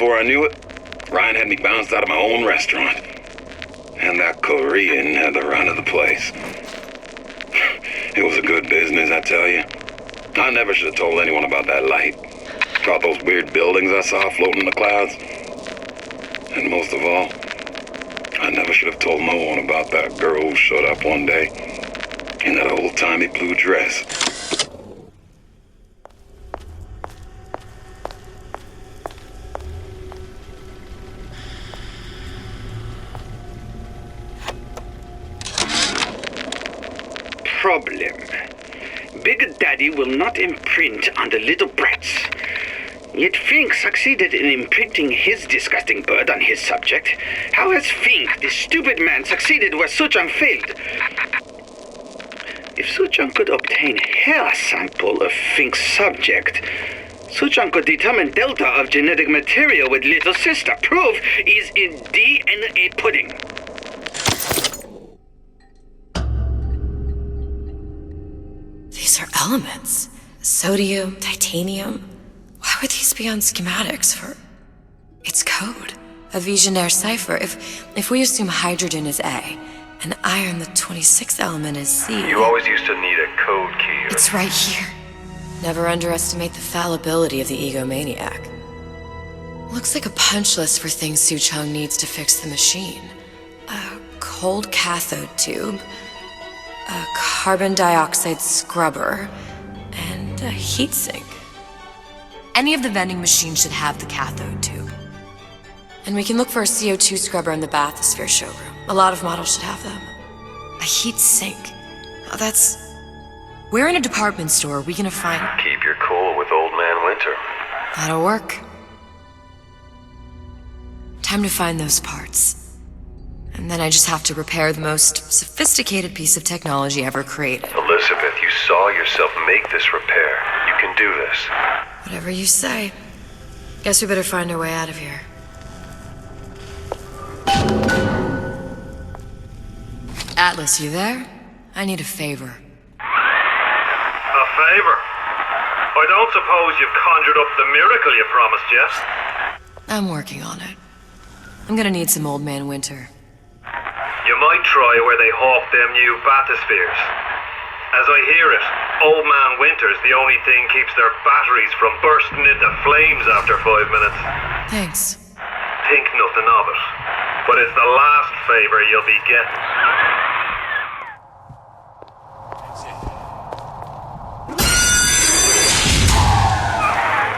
before I knew it, Ryan had me bounced out of my own restaurant. And that Korean had the run of the place. It was a good business, I tell you. I never should have told anyone about that light. Caught those weird buildings I saw floating in the clouds. And most of all, I never should have told no one about that girl who showed up one day in that old-timey blue dress. Problem. Big Daddy will not imprint on the little brats. Yet Fink succeeded in imprinting his disgusting bird on his subject. How has Fink, this stupid man, succeeded where Suchong failed? If Suchong could obtain hair sample of Fink's subject, Suchong could determine delta of genetic material with little sister. Proof is in DNA pudding. These are elements. Sodium, titanium. Why would these be on schematics for... It's code. A Visionaire cipher. If we assume hydrogen is A, and iron, the 26th element, is C... You always used to need a code key. It's right here. Never underestimate the fallibility of the egomaniac. Looks like a punch list for things Suchong needs to fix the machine. A cold cathode tube, a carbon dioxide scrubber, and a heatsink. Any of the vending machines should have the cathode tube. And we can look for a CO2 scrubber in the bathysphere showroom. A lot of models should have them. A heatsink. Oh, that's... Where in a department store are we gonna find... Keep your cool with Old Man Winter. That'll work. Time to find those parts. And then I just have to repair the most sophisticated piece of technology ever created. Elizabeth, you saw yourself make this repair. You can do this. Whatever you say. Guess we better find our way out of here. Atlas, you there? I need a favor. A favor? I don't suppose you've conjured up the miracle you promised yet? I'm working on it. I'm gonna need some Old Man Winter. You might try where they hawk them new bathyspheres. As I hear it, Old Man Winter's the only thing keeps their batteries from bursting into flames after 5 minutes. Thanks. Think nothing of it. But it's the last favor you'll be getting.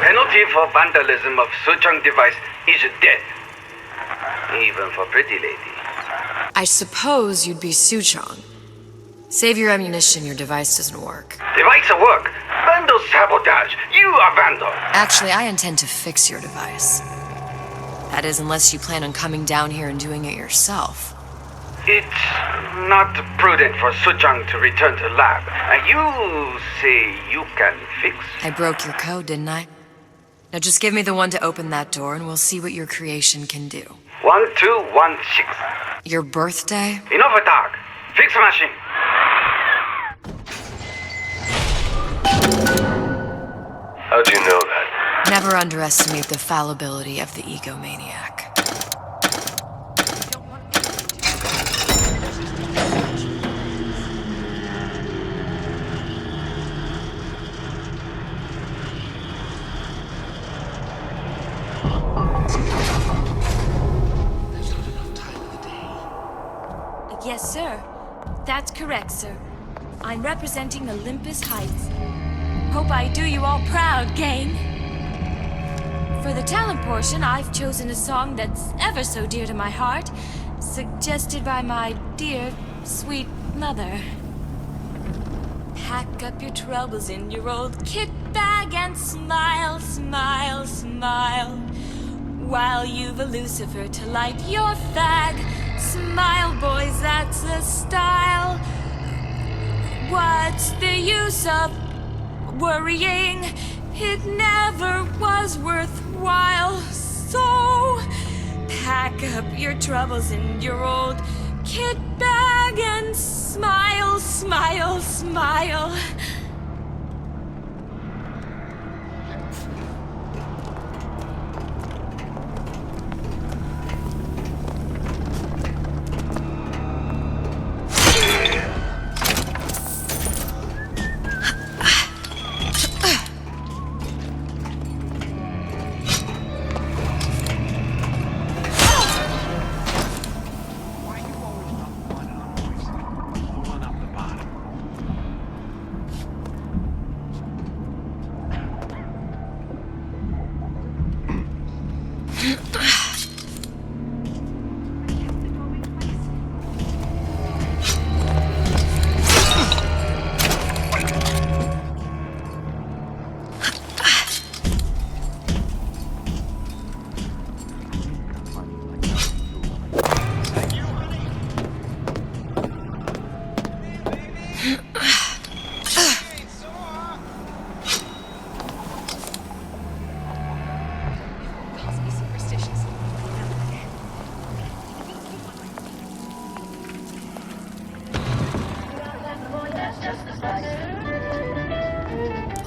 Penalty for vandalism of Suchong device is death. Even for pretty lady. I suppose you'd be Suchong. Save your ammunition, your device doesn't work. Device at work. Vandal sabotage. You are vandal. Actually, I intend to fix your device. That is, unless you plan on coming down here and doing it yourself. It's not prudent for Suchong to return to lab. You say you can fix? I broke your code, didn't I? Now just give me the one to open that door and we'll see what your creation can do. 1216. Your birthday? Enough talk. Fix the machine. How'd you know that? Never underestimate the fallibility of the egomaniac. Yes, sir. That's correct, sir. I'm representing Olympus Heights. Hope I do you all proud, gang. For the talent portion, I've chosen a song that's ever so dear to my heart, suggested by my dear, sweet mother. Pack up your troubles in your old kit bag and smile, smile, smile. While you've a Lucifer to light your fag. Smile, boys, that's the style. What's the use of worrying? It never was worthwhile. So pack up your troubles in your old kit bag and smile, smile, smile.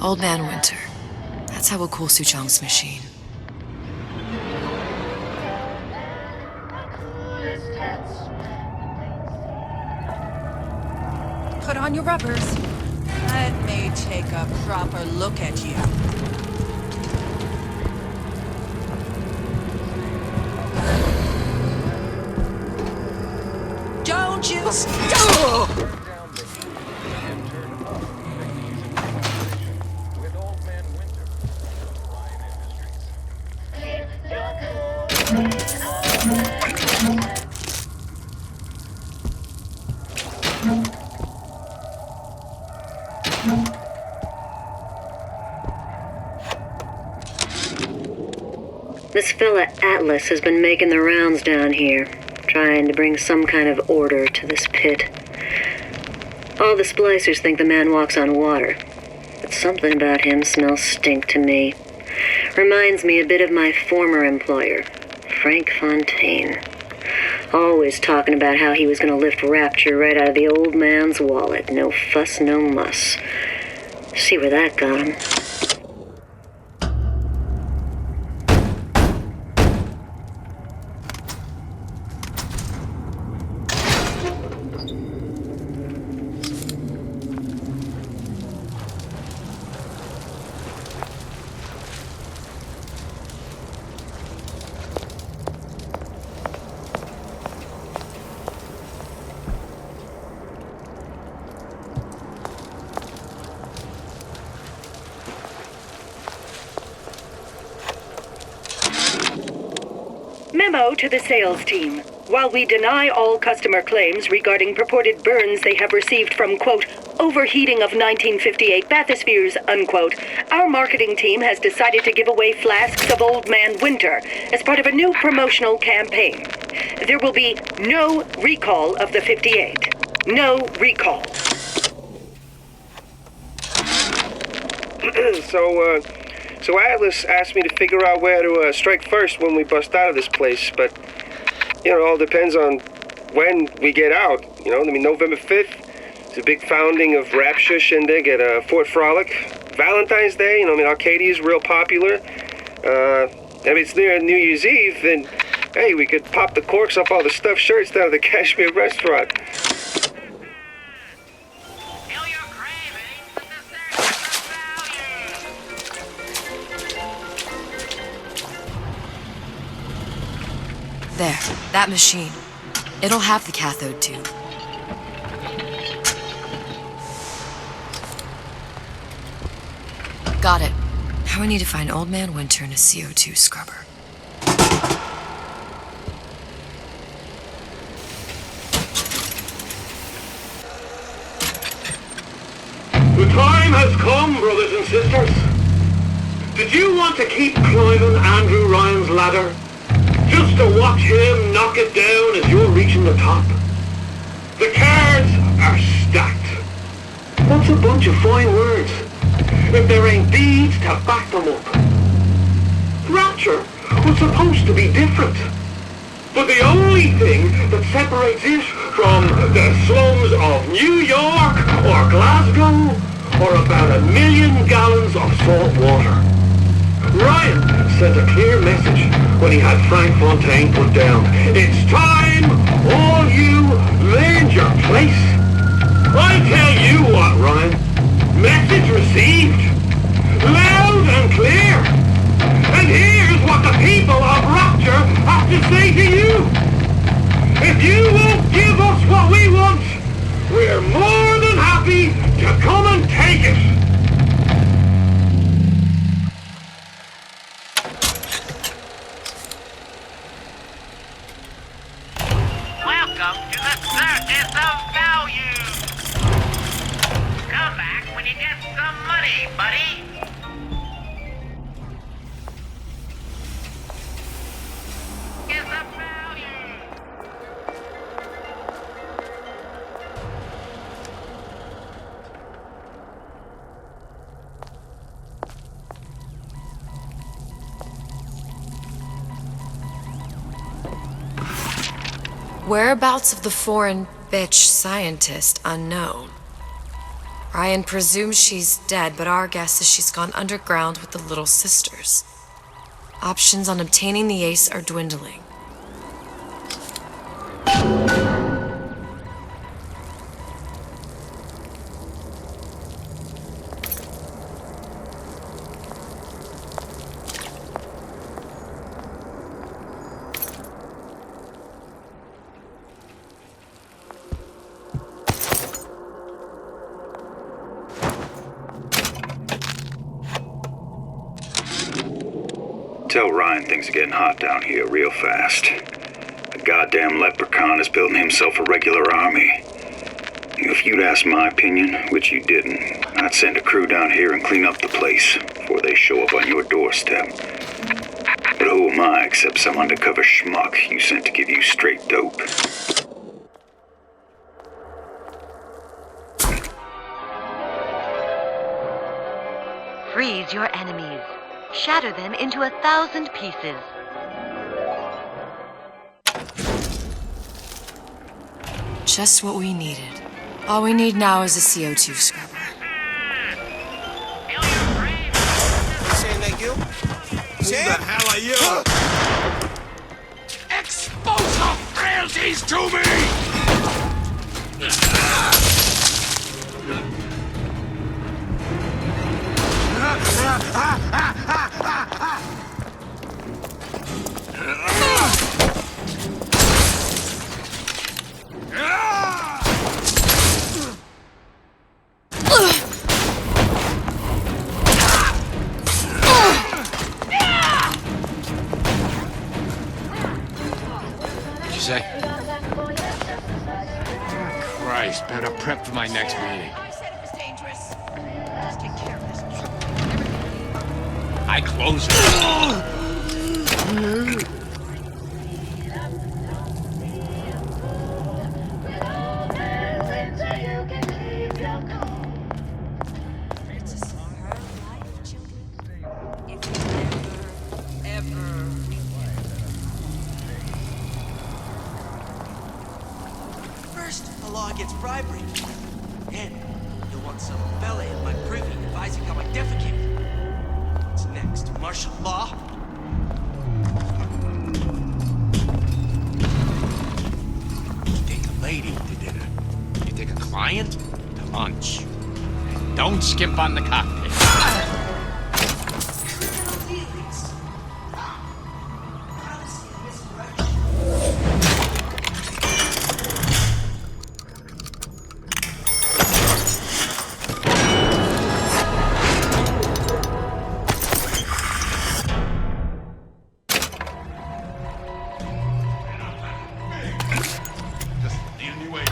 Old Man Winter. That's how we'll cool Suchong's machine. Put on your rubbers. Let me take a proper look at you. Don't you stop! This fella Atlas has been making the rounds down here, trying to bring some kind of order to this pit. All the splicers think the man walks on water, but something about him smells stink to me. Reminds me a bit of my former employer, Frank Fontaine. Always talking about how he was going to lift Rapture right out of the old man's wallet. No fuss, no muss. See where that got him. Memo to the sales team. While we deny all customer claims regarding purported burns they have received from, quote, overheating of 1958 bathyspheres, unquote, our marketing team has decided to give away flasks of Old Man Winter as part of a new promotional campaign. There will be no recall of the 58. No recall. So Atlas asked me to figure out where to strike first when we bust out of this place, but, you know, it all depends on when we get out, you know? I mean, November 5th is a big founding of Rapture shindig at Fort Frolic. Valentine's Day, you know, I mean, Arcadia's real popular. If it's near New Year's Eve, then, hey, we could pop the corks off all the stuffed shirts down at the Kashmir restaurant. There, that machine. It'll have the cathode tube. Got it. Now we need to find Old Man Winter in a CO2 scrubber. The time has come, brothers and sisters. Did you want to keep climbing Andrew Ryan's ladder? Just to watch him knock it down as you're reaching the top? The cards are stacked. What's a bunch of fine words if there ain't deeds to back them up? Rapture was supposed to be different. But the only thing that separates it from the slums of New York or Glasgow or about 1 million gallons of salt water. Ryan sent a clear message when he had Frank Fontaine put down. It's time all you learned your place. I tell you what, Ryan. Message received. Loud and clear. And here's what the people of Rapture have to say to you. If you won't give us what we want, we're more than happy to come and take it. Welcome to the Circus of Value! Whereabouts of the foreign bitch scientist unknown. Ryan presumes she's dead, but our guess is she's gone underground with the Little Sisters. Options on obtaining the ace are dwindling. Tell Ryan things are getting hot down here real fast. The goddamn leprechaun is building himself a regular army. If you'd asked my opinion, which you didn't, I'd send a crew down here and clean up the place before they show up on your doorstep. But who am I except some undercover schmuck you sent to give you straight dope? Freeze your enemies. Shatter them into 1,000 pieces. Just what we needed. All we need now is a CO2 scrubber. Saying that you? Who the hell are you? Expose your frailties to me! What'd you say? Christ, better prep for my next meeting. I close it. First, the law against bribery. Then, you'll want some fella in my privy advising how I defecate. What's next? Martial law? You take a lady to dinner. You take a client to lunch. And don't skimp on the cocktail. Just lead me away.